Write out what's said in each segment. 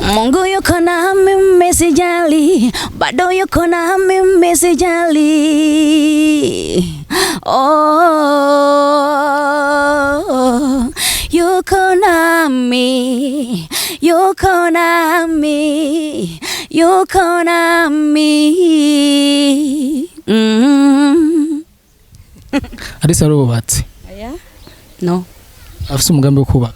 Mungu yuko nami msijali, bado yuko nami msijali. Oh, yuko nami, yuko nami, yuko nami. Arisa arubatse? Aya? No. Afise umugambi wo kubaka?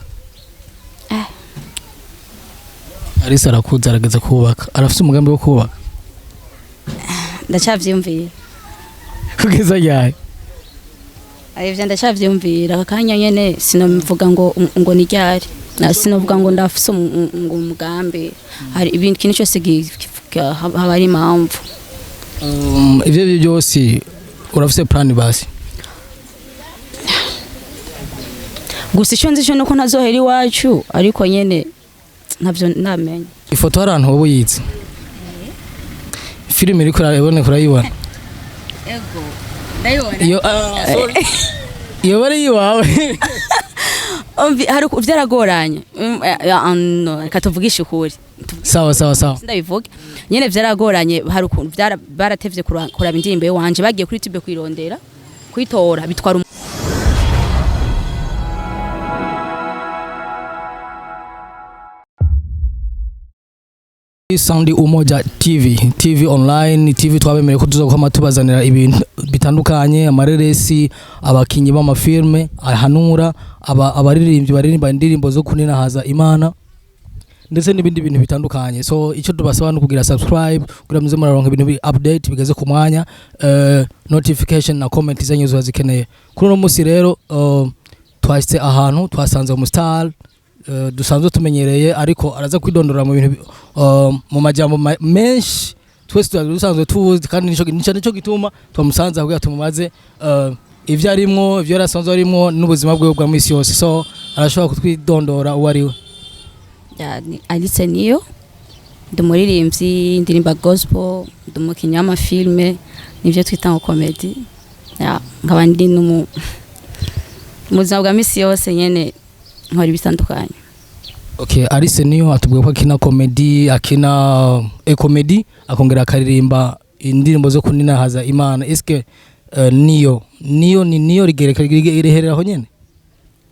Arisa arakuze arageza kubaka. Arafise umugambi wo kubaka? Ndacavyumvira. Kugeza yaye? Ayivye ndacavyumvira akanya nyene sinovuga ngo ni ryari. Na sinovuga ngo ndafise umugambi. Hari ibintu kintu cyose haba ari impamvu. Ivyo byose urafise plan basi? Gusa icyo nzi cyo nuko ntazohera iwacu ariko nyene ntabyo namenye. Ifoto harantu wowe yize? Filime iri kurabone kurayibona? Ego. Ndayibona. Sorry. Iyo bari yiwawe. Hari byaragoranye. No, katuvugisha ukuri. Sawa. Ndabivuga. Nyene byaragoranye hari ukuntu baratevye kuraba indirimbo wanje bagiye kuri YouTube kwirondera kwitora bitwara Sound Umoja TV online, TV twabemere ko tuzokwama tubazanira ibintu bitandukanye, amareresi, abakinyi b'amafilme, ahanura, abaririmbyi baririmba indirimbo zo kuninahaza Imana ndetse n'ibindi bintu bitandukanye. So icyo tubasaba no kugira subscribe kugira muze muraronka ibintu bi update bigeze ku mwanya, notification na comment zanyu zikeneye. Kuri no musi rero twashitse ahantu twasanze umustar dusanzwe tumenyereye ariko araza kwidondora mu bintu mu majambo menshi twese dusanzwe tuzi kandi nico gituma twamusanze kugira tumubaze ivyo arimwo ivyo rasanzwe arimwo n'ubuzima bwe bwa misi yose. So arashobora kutwidondora uwariwe? Alice Niyo, ndumuririmbyi ndirimba gospel, ndumukinya amafilme nivyo twita ngo comedy. Nkaba ndi mu buzima bwa misi yose nyene nkora bitandukanye. Okay, Alice Niyo atubwiye ko akina comedy, akina comedy, akongera akaririmba indirimbo zo kuninahaza Imana. Eske Niyo ni Niyo rihereraho nyene?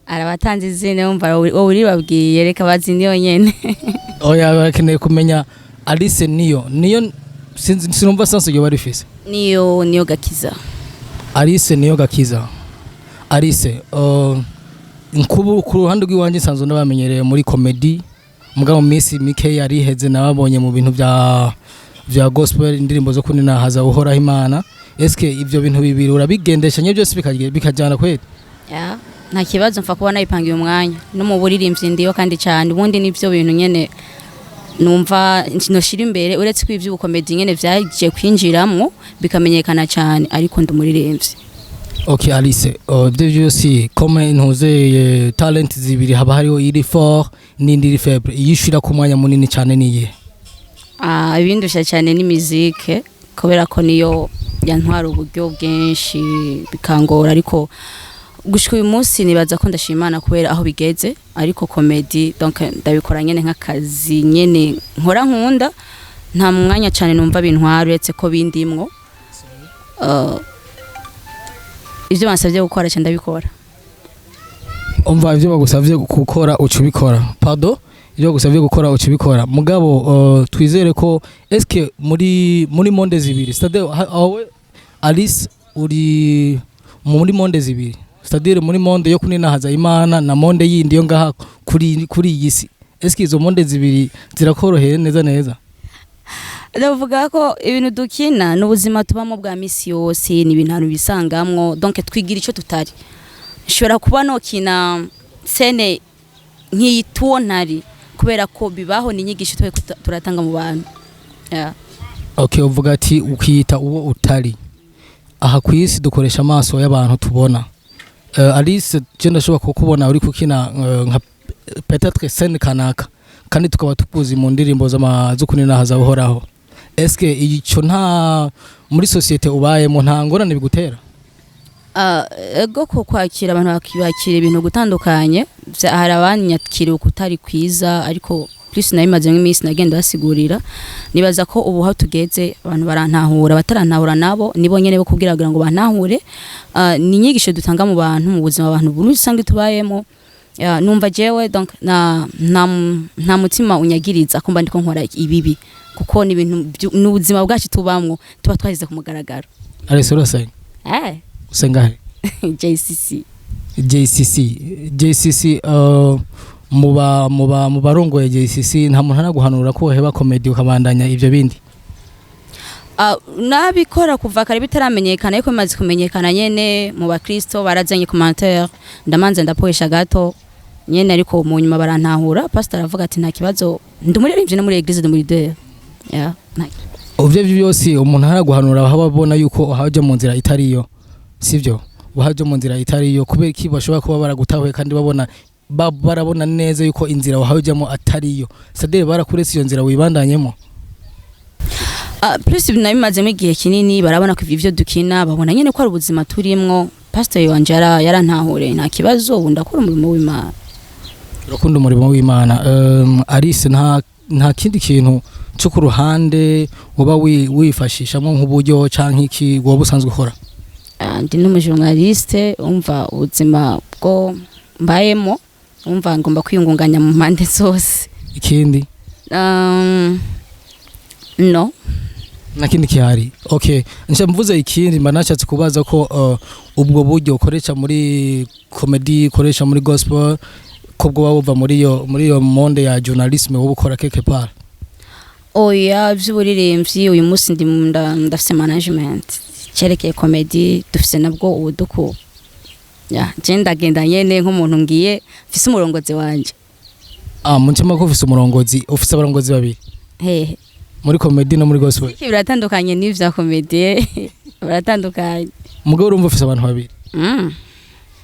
Arabatanze izina umva uri babwiye reka bazi Niyo nyene. Oya bakeneye kumenya Alice Niyo sinumva sanso yo barifise. Niyo Gakiza. Alice Niyo Gakiza. Alice nkubu ku ruhande rw'iwanje sanzo ndabamenyereye muri comedy, mugabo Miss Mike yari heze nababonye mu bintu vya gospel, indirimbo zo kuninahaza uhoraho Imana. Eske ivyo bintu bibiri urabigendesha nye byose bikajyana kwete? Nta kibazo mfa kubona ipangiye umwanya no mu buririmbyi ndiyo kandi cyane ubundi nivyo bintu nyene numva noshira imbere uretse kw'ivyo ubukomedi nyene vyagiye kwinjiramwo bikamenyekana cyane ariko ndumuririmbyi. Okay Alice, byose comme intuze talent zibiri haba hariho iri fort n'indi iri faible, yishira ku mwanya munini cyane niye? Ibindusha cyane ni musique kubera ko niyo yantwara uburyo bwinshi bikangora ariko gushika uyu munsi nibaza ko ndashimana kubera aho bigeze ariko comedy donc ndabikora nyene nk'akazi nyene nkora nkunda nta mwanya cyane numva bintwara uretse ko bindimwo ivyo bansavye gukora cyane ndabikora. Umva ivyo bagusavye gukora ucubikora? Pardon, ivyo bagusavye gukora ucubikora mugabo twizere ko eske muri monde zibiri c'est-à-dire awe Alice uri muri monde zibiri, c'est-à-dire muri monde yo kuninahaza Imana na monde yindi yo ngaha kuri iyi si, eske izo monde zibiri zirakoroheye neza? Ndavuga ko ibintu dukina n'ubuzima tubamo bwa misi yose ni ibintu bisangamwo donc twigira ico tutari. Nshobora kuba no kina sene nk'ituonari kubera ko bibaho n'inyigisho twe turatanga mu bantu. Okay, uvuga ati ukiyita uwo utari. Aha kwisi dukoresha amaso y'abantu tubona. Alice je ndashobora kukubona uri kukina nka peut-être scène kanaka kandi tukaba tukuzi mu ndirimbo zo kuninahaza uhoraho. Eske ico nta muri societe ubayemo nta ngorane bigutera? ego ko kwakira abantu bakibakira ibintu gutandukanye hari abanyakira ukutari kwiza ariko plus nayo imaze nk'iminsi nagenda basigurira nibaza ko ubu aho tugeze abantu barantahura batarantahura nabo nibo nyene bo kubwiragira ngo bantahure ni inyigisho dutanga mu bantu mu buzima abantu Burundi sange tubayemo numva jewe donc nta mutima unyagiriza ko mba ndiko nkora ibibi kuko ni ibintu n'ubuzima bwacu tubamwo tuba twahize ku mugaragaro aresoro sai usengahe JCC mu barongoye JCC nta muntu anaguhanura ko heba comedy ukabandanya ivyo bindi nabikora kuva kare bitaramenyekana ariko bimaze kumenyekana nyene mu bakristo barazanye commentaire ndamanze ndapoesha gato nyene ariko mu nyuma barantahura pastor aravuga ati nta kibazo ndumuririmbye no muri eglise de Murideur uvyo byose umuntu araguhanura aho babona yuko haje mu nzira itariyo sivyo wahaje mu nzira itariyo kubera iki bashobora kuba baragutahuye kandi barabona neza yuko inzira wahajemo atariyo sadere barakuretse iyo nzira wibandanyemo plus binabimazemo igihe kinini barabona ko ivyo dukina babona nyene ko ari ubuzima turimwo pastor wanje yarantahure nta kibazo ndakora umurimo w'Imana urakunda umurimo w'Imana Alice nta kindi kintu cyo ku ruhande woba wifashishamo nk'uburyo canke iki woba usanzwe ukora ndi n'umujournaliste umva ubuzima bwo mbayemo umva ngomba kwiyungunganya mu mpande zose ikindi no nakindi kihari okay nje mvuze ikindi manachatse kubaza ko ubwo buryo ukoresha muri comedy ukoresha muri gospel ko bwo waba muri iyo monde ya journalisme wo gukora quelque part oya vy'uburirimbyi uyu munsi ndafise management cerekeye comedy dufise nabwo ubuduku genda nyene nk'umuntu ngiye mfise umurongozi wanje mutima ko ufise umurongozi ufise abarongozi babiri hehe muri comedy no muri gospel iki biratandukanye n'ivya comedy biratandukanye mugabo urumva ufise abantu babiri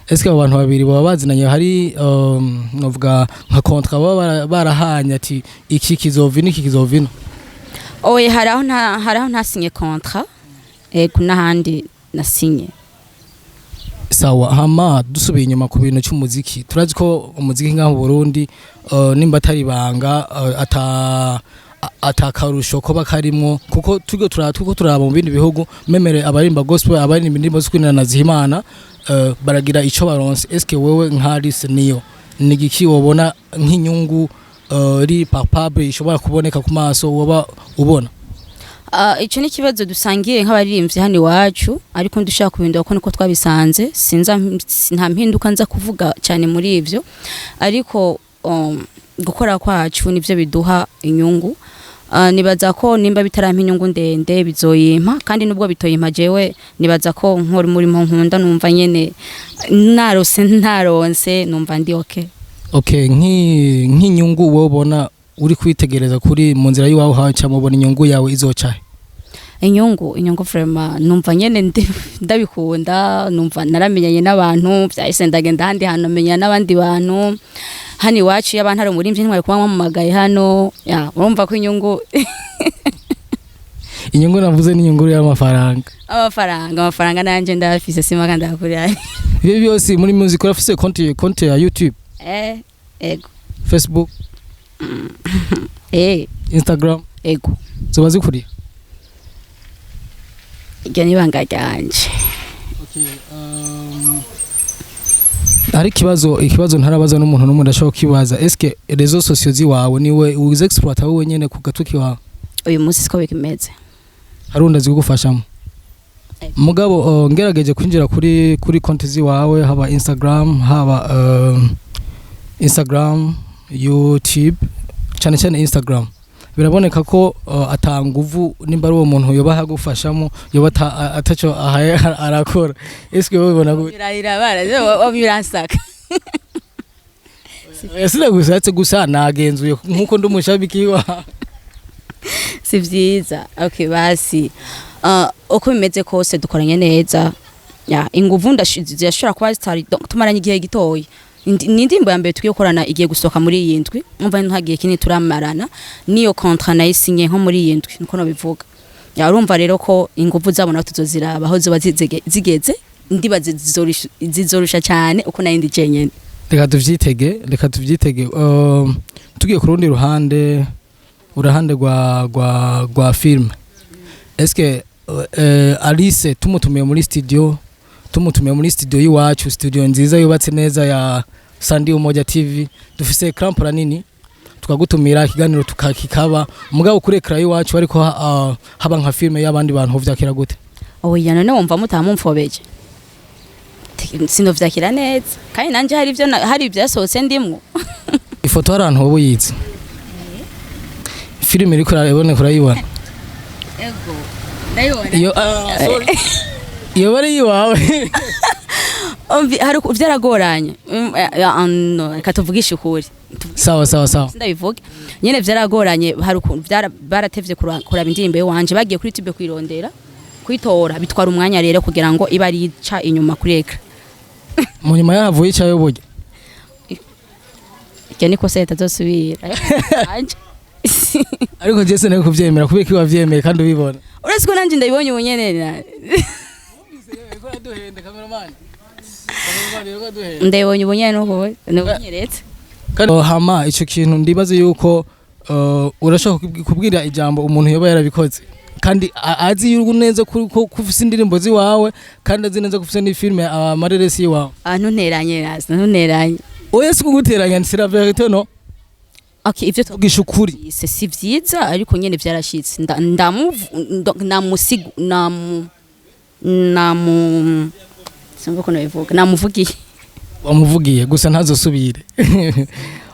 eske abo bantu babiri baba bazinanye hari novuga nka contrat baba barahanya ati iki kizovina iki kizovina oye haraho ntasinye contrat kunahandi nasinye sawa hama dusubiye inyuma ku bintu cy'umuziki turazi ko umuziki ngaho mu Burundi nimba atari banga atakarusho ko bakarimwo kuko tuko turaba mu bindi bihugu memere abarimba gospel abarimba indirimbo z'ukwinana na zihimana baragira ico baronse eske wewe nka Alice Niyo nigiki wobona nk'inyungu ri palpable ishobora kuboneka ku maso woba ubona ico ni kibazo dusangiye nk'abaririmbyi hano iwacu ariko ndushaka kubindura ko niko twabisanze sinza nta mpinduka nza kuvuga cyane muri ivyo ariko gukora kwacu nivyo biduha inyungu nibaza ko nimba bitarampa inyungu ndende bizoyimpa kandi nubwo bitoyimpa jewe nibaza ko nkora umurimo nkunda numva nyene ntaronse numva ndi okay nk'inyungu wobona uri kwitegereza kuri mu nzira yiwawe hawe cyangwa ubona inyungu yawe izoca inyungu vraiment numva nyene ndabikunda numva naramenyanye n'abantu byahise ndagenda handi hano menya n'abandi bantu hani iwacu y'abantu hari umurimbyi ntwari kuba mpamagaye hano urumva ko inyungu navuze n'inyungu y'amafaranga amafaranga nanje ndafise sima kandi akurira ibyo byose muri music urafise konti ya YouTube ego Facebook Instagram ego zoba zikuriye iryo nibanga ryanje hari ikibazo ntarabaza n'umuntu n'umuntu ashobora kibaza eske rezo sociaux ziwawe niwe uzi exploiter wowe nyene ku gatuki wawe uyu munsi siko bikimeze harunda zigufashamo mugabo ngerageje kwinjira kuri konti ziwawe haba Instagram YouTube cyane Instagram biraboneka ko atanguvu nimba ari uwo muntu yoba hagufashamo yoba ataco arakora eske wowe ubona ko biransaka Yasile gusa nagenzuye nkuko ndumushabiki wa si vyiza okay basi uko bimeze kose dukoranye neza inguvu ndashobora kuba zitari tumaranye igihe gitoyi ni ndimbo ya mbere tugiye gukorana igiye gusoka muri iyi ndwi umva ntagiye kini turamarana niyo contrat nayisinye nko muri iyi ndwi niko no bivuga urumva rero ko inguvu zabona tuzoziraba aho ziba zigeze ndiba zizorusha cyane uko nayindi cenyene. reka tuvyitege tugiye ku rundi ruhande rwa film. Eske Alice tumutumiye muri studio y'iwacu, studio nziza yubatse neza ya Sandi Umoja TV, dufise ecran nini, tukagutumira ikiganiro tukakikaba mugabo kuri ecran y'iwacu ariko haba nka film y'abandi bantu kuvyakira gute? Oya none wumva mutamumfobeje sinovyakira neza kandi nanje hari ibyasohotse ndimwo. Ifoto arantu wowe yize film iri kurabone kurayibona ego ndayibona sorry iyo bari yiwawe hari vyaragoranye reka tuvugishe ukuri. Sawa Ndabivuga nyene vyaragoranye, hari baratevye kuraba indirimbo wanje, bagiye kuri YouTube kwirondera kwitora, bitwara umwanya rero kugira ngo iba rica inyuma kuri ekra. Mu nyuma yavuye icayo burya Icyo niko se tazosubira ariko Jesse nawe kuvyemera kubera ko wavyemeye kandi ubibona. Uretse ko nanje ndabibonye ubunyene ndabibonye ubunyene nuko nubunyeretse kandi hama ico kintu ndibaze yuko urashaka kubwira ijambo umuntu yoba yarabikoze kandi azi yuko neza ko kufise indirimbo ziwawe kandi azi neza kufise ni film amareresi yiwawe. Ntunteranye oya sikuguteranya nsira verite no. Okay, ivyo tugisha ukuri si vyiza ariko nyene vyarashitse simba ko nabivuga namuvugiye wamuvugiye gusa ntazosubire.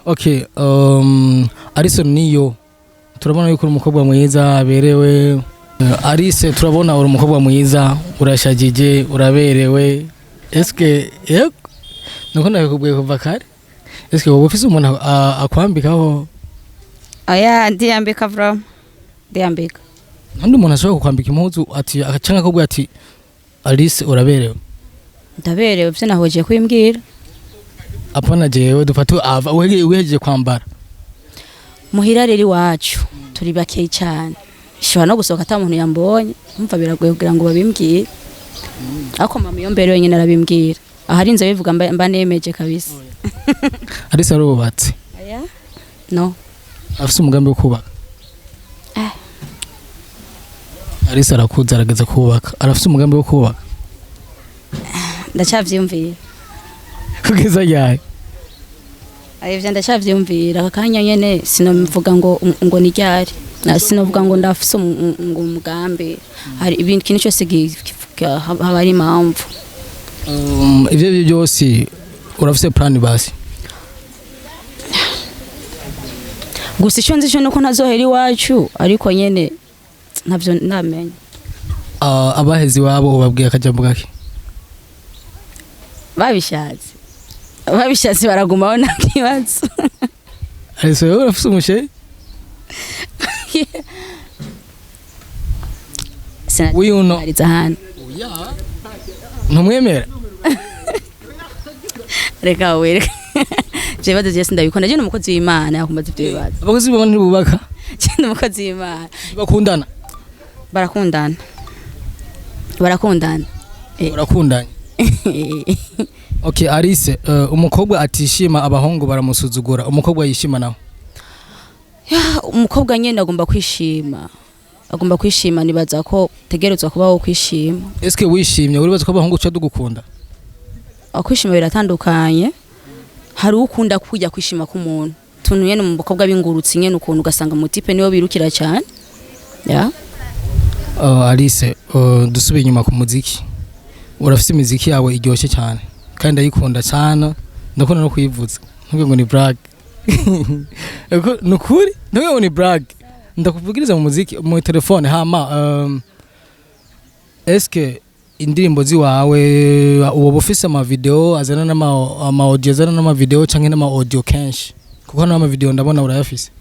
Okay, Alice Niyo turabona yuko umukobwa mwiza aberewe. Alice turabona uri umukobwa mwiza, urashagije, uraberewe. Eske nuko nakubwiye kuva kare. Eske wowe ufise umuntu akwambikaho? Aya ndiyambika bro. Ndiyambika. Nandi umuntu ashobora kukwambika impuzu ati akacanga akubwira ati Alice uraberewe. Ndaberewe byo nahoje kwimbwira. Apana jewe dufatu ava uhejeje kwambara. Muhira rero wacu turi bakeye cyane. Shobora no gusohoka ata muntu yambonye, umva biragoye kugira ngo babimbwire. Ako mama yo mbere wenyine arabimbwira. Ahari inzo bivuga mba nemeje kabisa. Alice arubatse. Aya? No. Afise umugambi wo kubaka. Alice arakuza arageza kubaka. Arafise umugambi wo kubaka. Ndacavyumvira. Kugeza yaye. Ayivye ndacavyumvira akanya nyene sinomvuga ngo ni ryari. Sinovuga ngo ndafise ngo umugambi. Hari ibintu kintu cyose haba ari impamvu. Ivyo byose urafise plan basi. Gusa icyo nzi cyo nuko ntazohera iwacu ariko nyene ntabyo namenye. Abahezi wabo ubabwiye akajambo gake. Babishatse baragumaho nakibazo. Alice wowe urafise umushe? Uyu no. Ntumwemera? Reka were. Jebaze Jesse ndabikunda je n'umukozi w'Imana yakumbaza ibyo bibazo. Abakozi b'Imana ntibubaka? Je n'umukozi w'Imana. Bakundana? Barakundana. Barakundanye. Okay, Alice, umukobwa atishima abahungu baramusuzugura. Umukobwa yishima nawe? Umukobwa nyene agomba kwishima nibaza ko tegerezwa kubaho kwishima. Eske wishimye uribaza ko abahungu cyo dugukunda? Akwishima biratandukanye. Hari ukunda kujya kwishima ku muntu. Tunuye no mu bakobwa b'ingurutsi nyene ukuntu ugasanga mutipe niyo birukira cyane. Ya. Alice, dusubiye inyuma ku muziki. Urafise imiziki yawe iryoshye cyane kandi ndayikunda cyane. Ndakunda no kuyivuza. Ntuge ngo ni brag. Nukuri? Ntuge ngo ni brag. Ndakuvugiriza mu muziki mu telefone hama eske indirimbo ziwawe uwo ufise ama video azana n'ama audio azana n'ama video canke n'ama audio kenshi kuko n'ama video ndabona urayafise?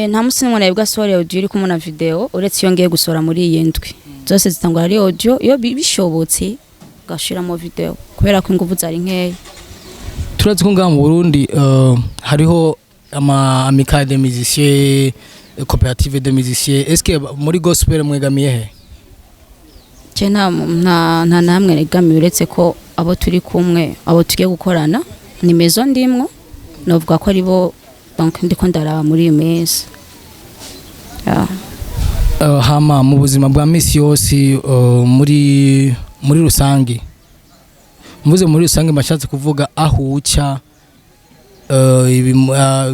Nta musinwa nabwo asore audio iri kumuna video uretse yongeye gusora muri iyi ndwi zose zitangwa ari audio iyo bishobotse gashira mu video kubera ko ingufu zari nkeya. Turazi ko ngaha mu Burundi hariho ama amicale de musiciens, coopérative de musiciens. Est-ce que muri gospel mwegamiye he? je nta namwe regamiye uretse ko abo turi kumwe abo tugiye gukorana ni mezo ndimwo novuga ko ari bo donc ndiko ndaraba muri iyo mesi. Hama mu buzima bwa misi yose muri rusange mvuze muri rusange mashatse kuvuga aho uca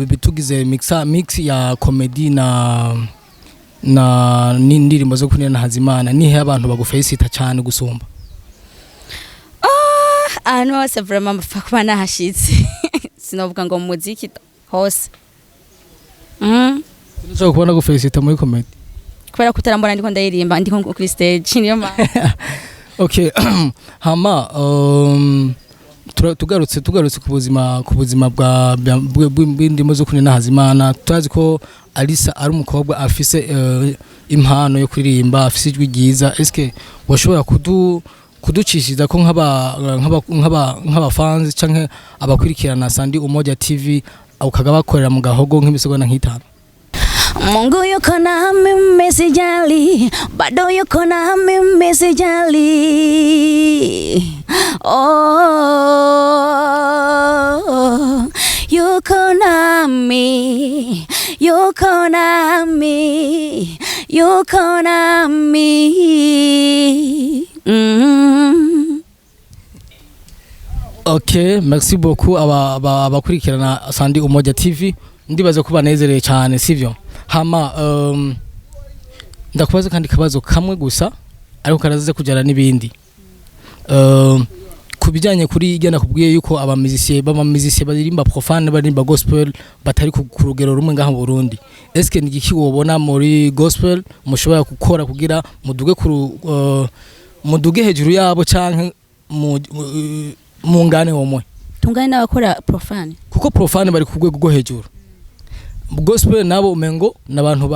bitugize mix ya comedy na n'indirimbo zo kunena Hazimana nihe abantu bagufacita cyane gusumba? Ano hose vraiment mfakuma nahashitse sinovuga ngo mu muziki hose. Sinshobora kubona gufacita muri comedy kubera kutarambona ndiko ndayirimba ndiko kuri stage niyo ma. Okay. Hama tugarutse ku buzima bw'indimo zo kunena Hazimana. Tutazi ko Alisa ari umukobwa afise impano yo kuririmba, afise ijwi ryiza. Eske washobora kuducishiza ko nk'aba fans canke abakurikirana Sandi Umoja TV ukaga bakorera mu gahogo nk'imisegonda nk'itanu? Mungu yuko nami mmesijali, bado yuko nami mmesijali. Oh, yuko nami, yuko nami, yuko nami. Okay, merci beaucoup abakurikirana Sandi Umoja TV. Ndibaza ko banezereye cyane sivyo? Hama ndakubaza kandi kabazo kamwe gusa ariko karazize kujana n'ibindi. Kubijanye kuri igana kubwiye yuko abamizisiye baririmba profane baririmba gospel batari ku rugero rumwe ngaha mu Burundi. Eske ni iki wobona muri gospel mushobora gukora kugira muduge hejuru yabo canke mu ngane womwe? Tungane n'abakora profane. Kuko profane bari ku rwego rwo hejuru. Gospel nabo umengo nabantu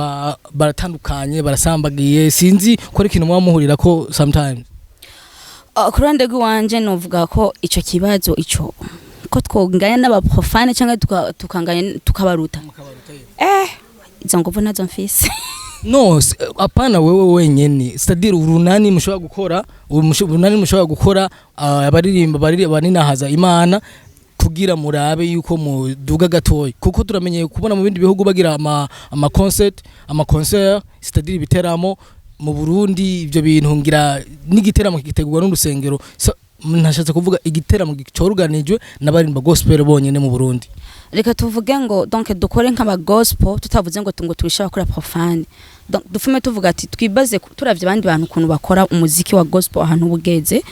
baratandukanye barasambagiye sinzi ko ari kintu mwamuhurira ko sometimes. Kurande gwanje novuga ko ico kibazo ico ko twonganya n'abaprofane cyangwa tukanganya tukabaruta. Izo nguvu nazo mfise. No, apana wewe wenyene. C'est-à-dire urunani mushobora gukora, urunani mushobora gukora abaririmba banina haza Imana kugira murabe yuko muduga gatoyi kuko turamenye kubona mu bindi bihugu bagira ama concert c'est-à-dire ibiteramo mu Burundi ivyo bintu ngira n'igiteramo kigitegurwa n'urusengero nashatse kuvuga igiteramo gicoruganijwe n'abarimba gospel bonyene mu Burundi. Reka tuvuge ngo donc dukore nk'aba gospel tutavuze ngo turisha bakora profane. Donc dufume tuvuga ati twibaze turavye abandi bantu kuntu bakora umuziki wa gospel ahantu bugeze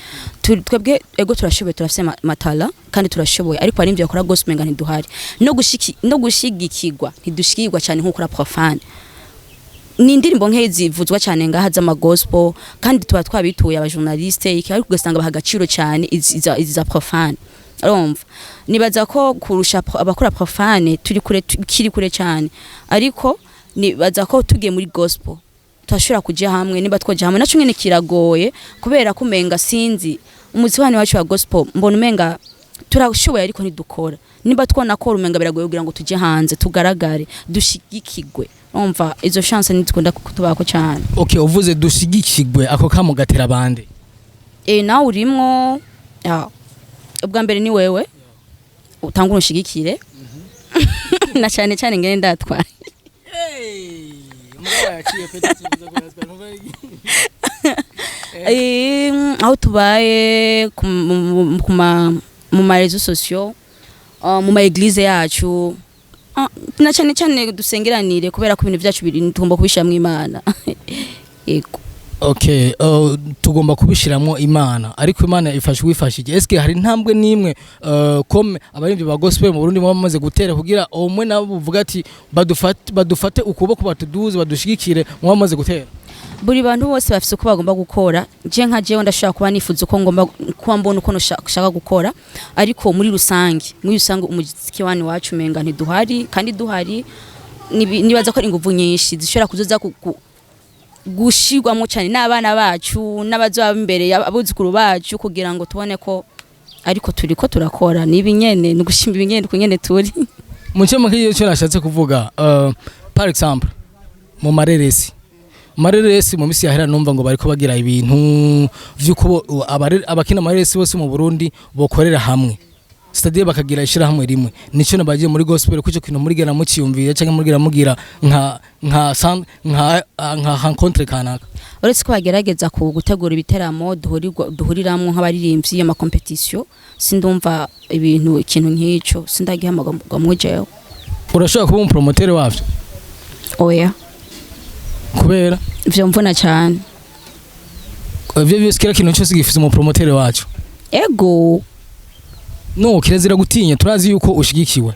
twebwe ego turashoboye turafise matala kandi turashoboye ariko ari imvye bakora gospel ngani duhari no gushigikirwa ntidushikirwa cyane nko kora profane. Ni indirimbo nkezi vuzwa cyane ngaha za gospel kandi tuba twabituye aba journaliste iki ariko ugasanga bahagaciro cyane iza profane. Arumva nibaza ko kurusha abakora profane kiri kure cyane ariko nibaza ko tugiye muri gospel twashura kujya hamwe niba twaje hamwe naco nyene kiragoye kubera kumenga sinzi umuziki wacu wa gospel mbona umenga turashoboye ariko ntidukora niba twanakora umenga biragoye kugira ngo tujye hanze tugaragare dushigikigwe. Umva izo chance nitukunda kutubako cyane. Okay, uvuze dushigikigwe ako kamugatera bande? Nawe urimwo ubwa mbere ni wewe utanga unushigikire na cyane cyane ngene ndatwaye. Aho tubaye mu marezo sociaux mu ma église yacu na cyane cyane dusengeranire kubera ko ibintu byacu biri tugomba kubishiramwe Imana. Yego. Okay, tugomba kubishiramwo Imana ariko Imana wifashije. Eske hari ntambwe nimwe comme abarimvye ba gospel mu Burundi bamaze gutera kugira omwe nabo uvuga ati badufate ukuboko batuduze badushigikire mwamaze gutera? Buri bantu bose bafise uko bagomba gukora. Je nka jewe ndashaka kuba nifuza uko ngomba kuba mbona uko nshaka gukora ariko muri rusange umuziki wani wacu menga ntiduhari kandi duhari nibaza ko inguvu nyinshi zishobora kuzoza gushigwamo cyane n'abana bacu n'abazoba imbere abuzukuru bacu kugira ngo tubone ko ariko turiko turakora nibinyene nugushimba ibinyene kunyene turi mu cyama kiyo cyo nashatse kuvuga par exemple mu mareresi amareresi mu misi yahera numva ngo bariko bagira ibintu vyuko abakina amareresi bose mu Burundi bokorera hamwe c'est-à-dire bakagira ishira hamwe rimwe nico nabagiye muri gospel kuco kintu muri gena muciyumvira canke muri gena mugira nka rencontre kanaka uretse ko bagerageza ku gutegura ibiteramo duhuriramwo nk'abaririmbyi ama competition sindumva ikintu nk'ico sindagihamaga mu jewe urashobora kuba umupromoteur wavyo oya kubera ivyo mvuna cyane ivyo byose kira kintu cyose gifise umupromoteur wacu ego no kirazira gutinya turazi yuko ushigikiwe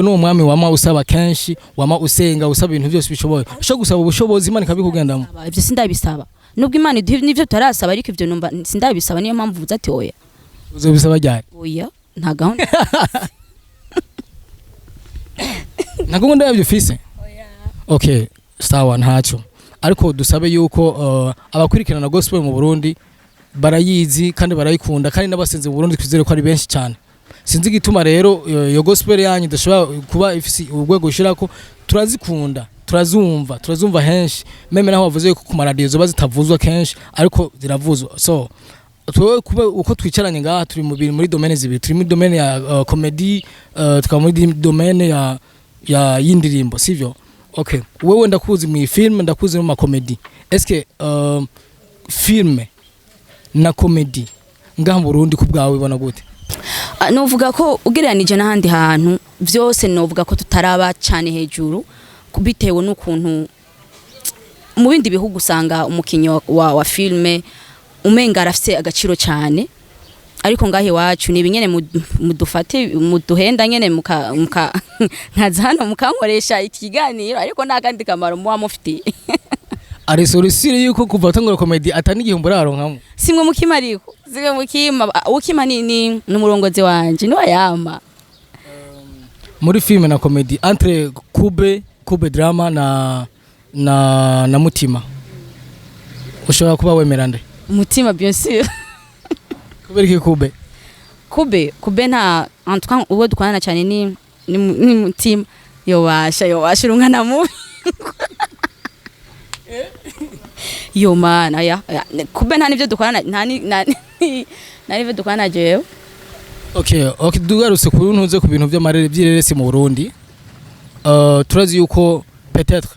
n'uwo mwami wama usaba kenshi wama usenga usaba ibintu byose bishoboye usho gusaba ubushobozi Imana ikabikugendamo ivyo sindabisaba nubwo Imana nivyo tarasaba ariko ivyo numva sindabisaba niyo mpamvu uvuze ati oya uzobisaba ryari oya nta gahunda nagunda yabyo fise oya okay sawa ntacyo ariko dusabe yuko abakurikirana gospel mu Burundi barayizi kandi barayikunda kandi n'abasenze mu Burundi twizere ko ari benshi cyane sinzi gituma rero yo gospel yanyu dashobora kuba ifisi urwego ushirako turazikunda turazumva henshi meme naho bavuze ko ku maradiyo zo bazitavuzwa kenshi ariko ziravuzwa so kuba uko twicaranye ngaha turi muri domaine zibiri turi muri domaine ya comedy tukaba muri domaine ya y'indirimbo sivyo okay wewe ndakuzi mu film ndakuzi mu comedy est-ce que film na comedy ngaha mu Burundi kubwawe ubona gute novuga ko ugereranije n'ahandi hantu vyose novuga ko tutaraba cyane hejuru kubitewe n'ukuntu mu bindi bihugu usanga umukinyo wa filme umenga arafise agaciro cyane ariko ngahe wacu ni binyene mudufate muduhenda nyene nkaza hano mukankoresha ikiganiro ariko nakandi kamaro muwa mufiti ari sorisire yuko kuva tangora comedy atani igihumbi raronkamo simwe mukima ariko zige mukima ukima ni n'umurongozi wanje no yama muri film na comedy entre kube drama na mutima ushobora kuba wemerande mutima bien sûr kubera iki kube nta antwa uwo dukwana cyane ni mutima yobasha urungana mubi yo mana ya kube nta nivyo dukwana nta nivyo dukwana jewe okay dugarutse ku ntuze ku bintu by'amareresi mu Burundi turazi yuko peut-être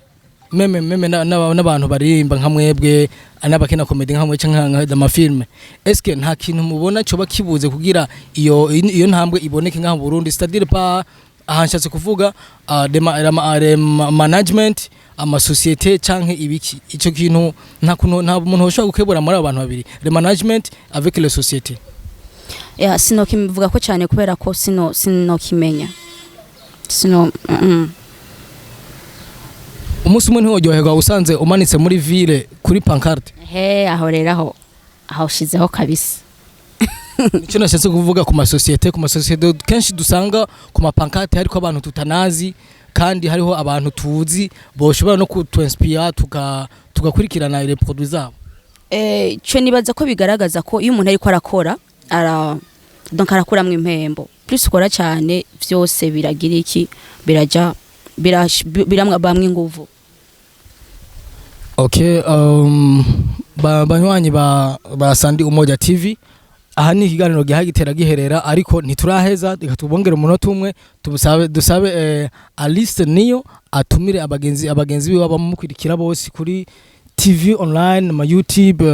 meme n'abantu baririmba nka mwebwe anabakina comedy nka mwe canke ama film est-ce que nta kintu mubona cyo bakibuze kugira iyo ntambwe iboneke nka mu Burundi c'est-à-dire pas ahanshatse kuvuga management ama societe canke ibiki ico kintu nta muntu ushobora gukebura muri abantu babiri le management avec les sociétés ya sino kimvuga ko cyane kubera ko sino kimenya umunsi umwe ntiwojyoherwa usanze umanitse muri ville kuri pancarte aho rero aho shizeho kabisa nicyo nashatse kuvuga ku masosiyete kenshi dusanga ku mapancarte hariko abantu tutanazi kandi hariho abantu tuzi boshobora no kutwenspire tugakurikirana les produits zabo cyo nibaza ko bigaragaza ko iyo umuntu ariko arakora donc arakuramwe impembo plus ukora cyane vyose biragira iki biraja biramwa bamwe nguvu okay banywanyi ba Sandi Umoja TV aha ni ikiganiro gihagitera giherera ariko ntituraheza reka tubongere umunota umwe dusabe Alice Niyo atumire abagenzi biwe bamukurikira bose kuri TV online ama YouTube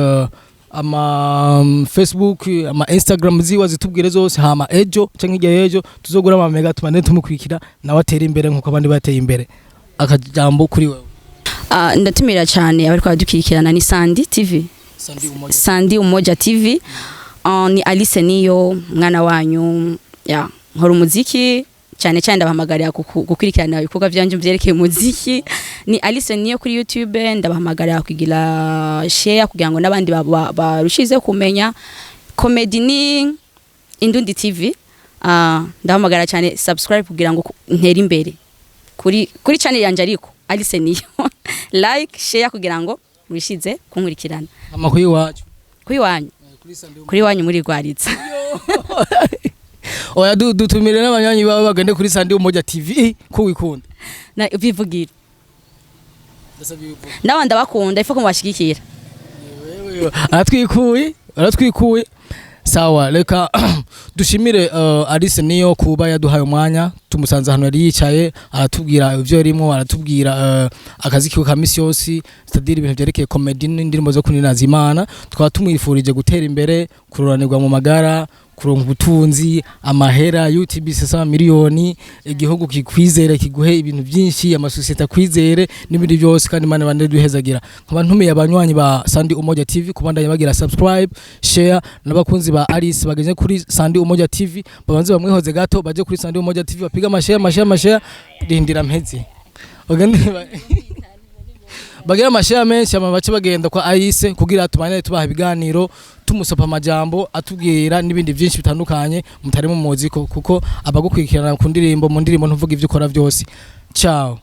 ama Facebook ama Instagram ziwa zitubwire zose hama ejo canke ejo tuzogura ama mega tumane tumukurikira nawe atera imbere nkuko abandi bateye imbere akajambo kuri wewe ndatumira cyane abari kwadukirikirana ni Sandi Umoja TV ni Alice Niyo mwana wanyu ya nkora umuziki cyane ndabahamagarira gukurikirana ibikorwa byanje byerekeye umuziki ni Alice Niyo kuri YouTube ndabahamagarira kugira share kugira ngo nabandi barushize kumenya comedy ni Indundi TV ndahamagara cyane subscribe kugira ngo ntere imbere kuri channel yanje ariko Alice Niyo like share kugira ngo murishize kunkurikirana amakuru yacu kuri wanyu muri Rwaritsa oya dutumire n'abanyanyi baba bagende kuri Sandi Umoja TV ko wikunda na bivugira nawe ndabakunda ifuko mubashigikira aratwikuye sawa reka dushimire Alice Niyo kuba yaduhaye umwanya tumusanze hano yari yicaye aratubwira ivyo yarimo aratubwira akazi kiwe ka misi yose c'est-à-dire ibintu byerekeye comedy n'indirimbo zo kuninaza Imana twaba tumwifurije gutera imbere kuroranirwa mu magara kuronka ubutunzi amahera YouTube sasa miliyoni igihugu kikwizere kiguhe ibintu byinshi amasosiyete akwizere n'ibindi byose kandi Imana bande duhezagira nkaba ntumiye abanywanyi ba Sandi Umoja TV kubandanya bagira subscribe share n'abakunzi ba Alice bagenye kuri Sandi Umoja TV babanze bamwihoze gato baje kuri Sandi Umoja TV bapiga amashare rindira mpezi bagira amashare menshi amabace bagenda kwa Alice kugira tumane tubaha ibiganiro tumusopa amajambo atubwira n'ibindi byinshi bitandukanye mutari mu muziko kuko abagukwikirana ku ndirimbo mu ndirimbo ntuvuga ivyo ukora byose ciao